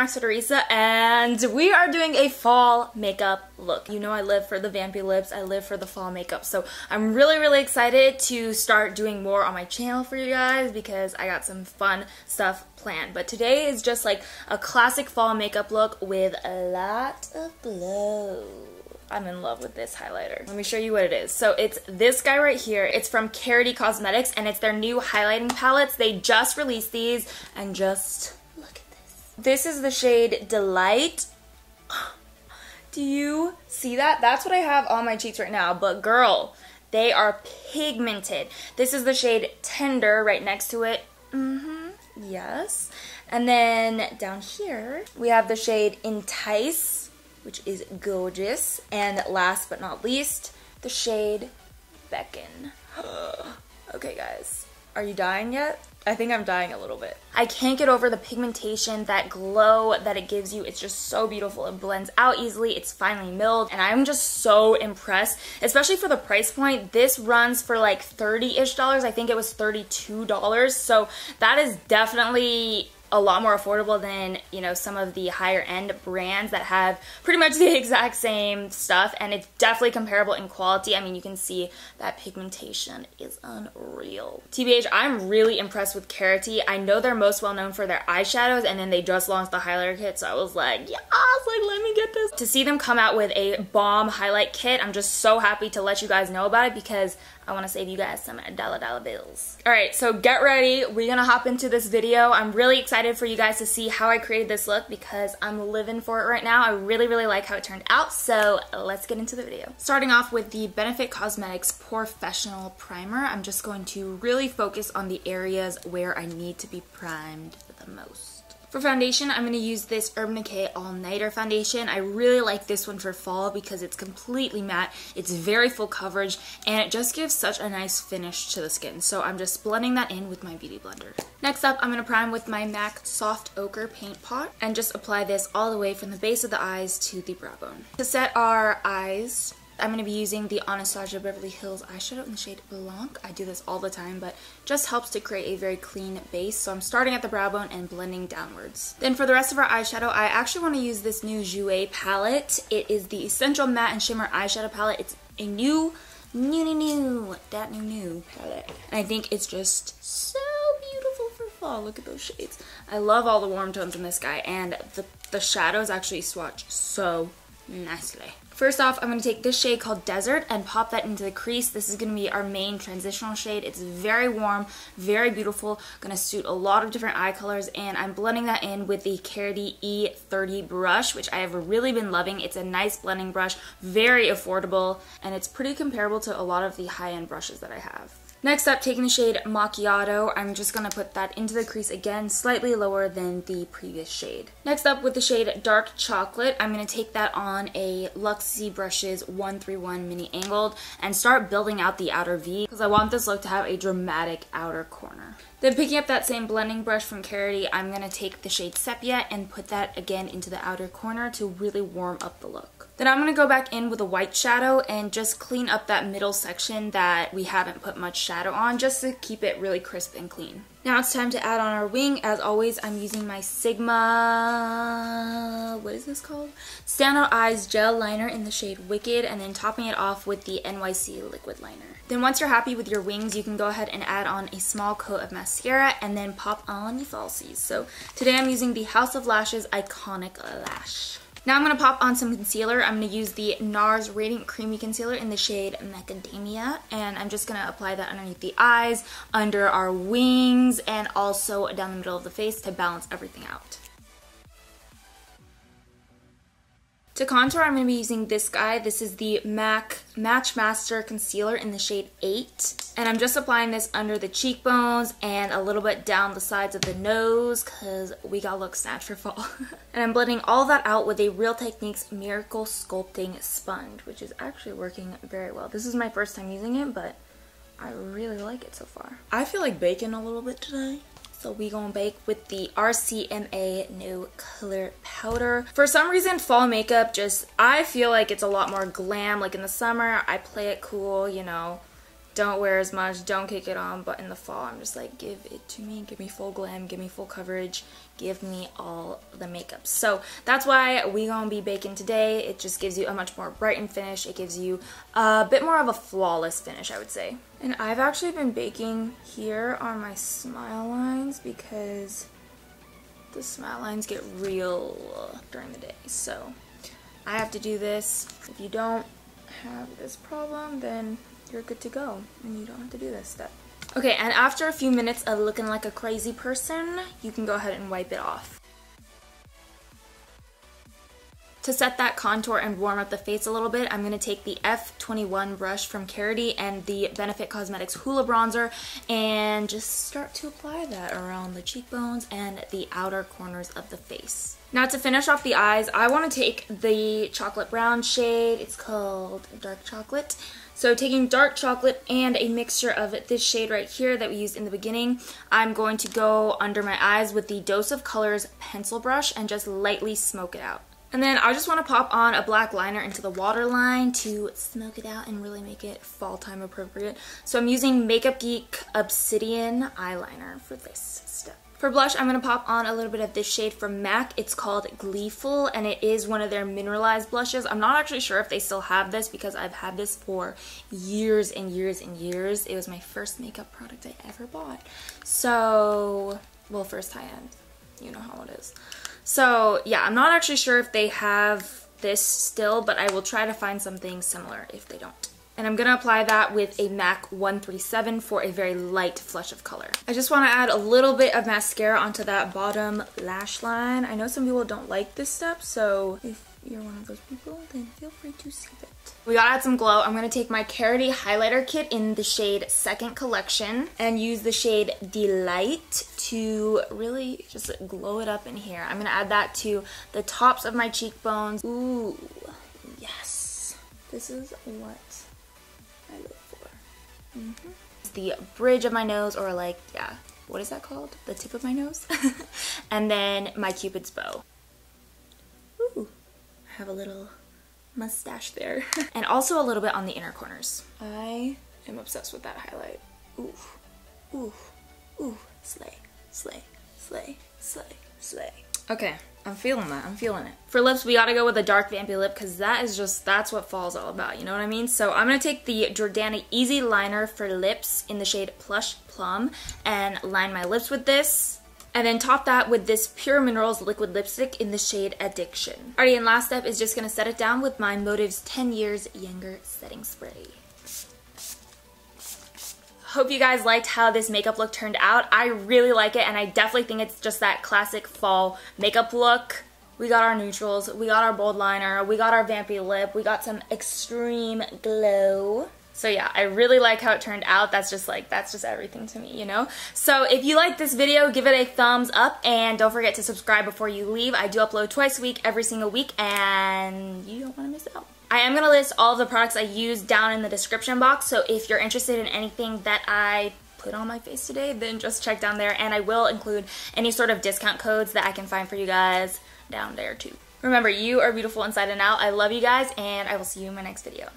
Roxette Arisa, and we are doing a fall makeup look. You know I live for the vampy lips, I live for the fall makeup, so I'm really excited to start doing more on my channel for you guys because I got some fun stuff planned. But today is just like a classic fall makeup look with a lot of glow. I'm in love with this highlighter. Let me show you what it is. So it's this guy right here. It's from Karity Cosmetics, and it's their new highlighting palettes. They just released these, and just look at this. This is the shade Delight. Do you see that? That's what I have on my cheeks right now, but girl, they are pigmented. This is the shade Tender right next to it. Yes. And then down here, we have the shade Entice, which is gorgeous. And last but not least, the shade Beckon. Okay guys, are you dying yet? I think I'm dying a little bit. I can't get over the pigmentation, that glow that it gives you. It's just so beautiful. It blends out easily. It's finely milled, and I'm just so impressed, especially for the price point. This runs for like $30-ish. I think it was $32. So that is definitely a lot more affordable than, you know, some of the higher end brands that have pretty much the exact same stuff, and it's definitely comparable in quality. I mean, you can see that pigmentation is unreal. TBH, I'm really impressed with Karity. I know they're most well known for their eyeshadows, and then they just launched the highlighter kit, so I was like, yes, like let me get this. To see them come out with a bomb highlight kit, I'm just so happy to let you guys know about it because I want to save you guys some dollar bills. Alright, so get ready. We're gonna hop into this video. I'm really excited for you guys to see how I created this look because I'm living for it right now. I really like how it turned out, so let's get into the video. Starting off with the Benefit Cosmetics Professional Primer, I'm just going to really focus on the areas where I need to be primed the most. For foundation, I'm going to use this Urban Decay All Nighter foundation. I really like this one for fall because it's completely matte, it's very full coverage, and it just gives such a nice finish to the skin. So I'm just blending that in with my beauty blender. Next up, I'm going to prime with my MAC Soft Ochre Paint Pot and just apply this all the way from the base of the eyes to the brow bone. To set our eyes, I'm going to be using the Anastasia Beverly Hills eyeshadow in the shade Blanc. I do this all the time, but just helps to create a very clean base. So I'm starting at the brow bone and blending downwards. Then for the rest of our eyeshadow, I actually want to use this new Jouer palette. It is the Essential Matte and Shimmer eyeshadow palette. It's a new palette. And I think it's just so beautiful for fall. Look at those shades. I love all the warm tones in this guy, and the shadows actually swatch so nicely. First off, I'm going to take this shade called Desert and pop that into the crease. This is going to be our main transitional shade. It's very warm, very beautiful, going to suit a lot of different eye colors, and I'm blending that in with the Karity E30 brush, which I have really been loving. It's a nice blending brush, very affordable, and it's pretty comparable to a lot of the high-end brushes that I have. Next up, taking the shade Macchiato, I'm just going to put that into the crease again, slightly lower than the previous shade. Next up, with the shade Dark Chocolate, I'm going to take that on a Luxie Brushes 131 Mini Angled and start building out the outer V because I want this look to have a dramatic outer corner. Then picking up that same blending brush from Karity, I'm going to take the shade Sepia and put that again into the outer corner to really warm up the look. Then I'm going to go back in with a white shadow and just clean up that middle section that we haven't put much shadow on, just to keep it really crisp and clean. Now it's time to add on our wing. As always, I'm using my Sigma, what is this called? Standout Eyes Gel Liner in the shade Wicked, and then topping it off with the NYC Liquid Liner. Then once you're happy with your wings, you can go ahead and add on a small coat of mascara and then pop on your falsies. So today I'm using the House of Lashes Iconic Lash. Now I'm going to pop on some concealer. I'm going to use the NARS Radiant Creamy Concealer in the shade Macadamia, and I'm just going to apply that underneath the eyes, under our wings, and also down the middle of the face to balance everything out. To contour, I'm going to be using this guy. This is the MAC Match Master Concealer in the shade 8. And I'm just applying this under the cheekbones and a little bit down the sides of the nose because we gotta look snatched for fall. And I'm blending all that out with a Real Techniques Miracle Sculpting Sponge, which is actually working very well. This is my first time using it, but I really like it so far. I feel like baking a little bit today. So we gonna bake with the RCMA No Color Powder. For some reason, fall makeup I feel like it's a lot more glam. Like in the summer, I play it cool, you know, don't wear as much, don't kick it on, but in the fall I'm just like, give it to me, give me full glam, give me full coverage, give me all the makeup. So that's why we gonna be baking today. It just gives you a much more brightened finish. It gives you a bit more of a flawless finish, I would say. And I've actually been baking here on my smile lines because the smile lines get real during the day. So I have to do this. If you don't have this problem, then you're good to go and you don't have to do this step. Okay, and after a few minutes of looking like a crazy person, you can go ahead and wipe it off. To set that contour and warm up the face a little bit, I'm going to take the F21 brush from Karity and the Benefit Cosmetics Hula Bronzer and just start to apply that around the cheekbones and the outer corners of the face. Now to finish off the eyes, I want to take the chocolate brown shade. It's called Dark Chocolate. So taking dark chocolate and a mixture of this shade right here that we used in the beginning, I'm going to go under my eyes with the Dose of Colors pencil brush and just lightly smoke it out. And then I just want to pop on a black liner into the waterline to smoke it out and really make it fall time appropriate. So I'm using Makeup Geek Obsidian eyeliner for this step. For blush, I'm going to pop on a little bit of this shade from MAC. It's called Gleeful, and it is one of their mineralized blushes. I'm not actually sure if they still have this because I've had this for years and years and years. It was my first makeup product I ever bought. So, well, first high-end. You know how it is. So, yeah, I'm not actually sure if they have this still, but I will try to find something similar if they don't. And I'm going to apply that with a MAC 137 for a very light flush of color. I just want to add a little bit of mascara onto that bottom lash line. I know some people don't like this step, so if you're one of those people, then feel free to skip it. We gotta add some glow. I'm going to take my Karity highlighter kit in the shade Second Collection and use the shade Delight to really just glow it up in here. I'm going to add that to the tops of my cheekbones. Ooh, yes. This is what I look for. The bridge of my nose, or like, yeah, what is that called? The tip of my nose? And then my Cupid's bow. Ooh, I have a little mustache there. And also a little bit on the inner corners. I am obsessed with that highlight. Ooh, ooh, ooh, slay, slay, slay, slay, slay. Okay, I'm feeling that. I'm feeling it. For lips, we gotta go with a dark vampy lip because that's what fall's all about, you know what I mean? So I'm gonna take the Jordana Easy Liner for lips in the shade Plush Plum and line my lips with this. And then top that with this Pure Minerals liquid lipstick in the shade Addiction. Alrighty, and last step is just gonna set it down with my Motives 10 Years Younger setting spray. Hope you guys liked how this makeup look turned out. I really like it, and I definitely think it's just that classic fall makeup look. We got our neutrals, we got our bold liner, we got our vampy lip, we got some extreme glow. So yeah, I really like how it turned out. That's just everything to me, you know? So if you like this video, give it a thumbs up, and don't forget to subscribe before you leave. I do upload twice a week, every single week, and you don't want to miss out. I am going to list all of the products I use down in the description box, so if you're interested in anything that I put on my face today, then just check down there, and I will include any sort of discount codes that I can find for you guys down there too. Remember, you are beautiful inside and out. I love you guys, and I will see you in my next video.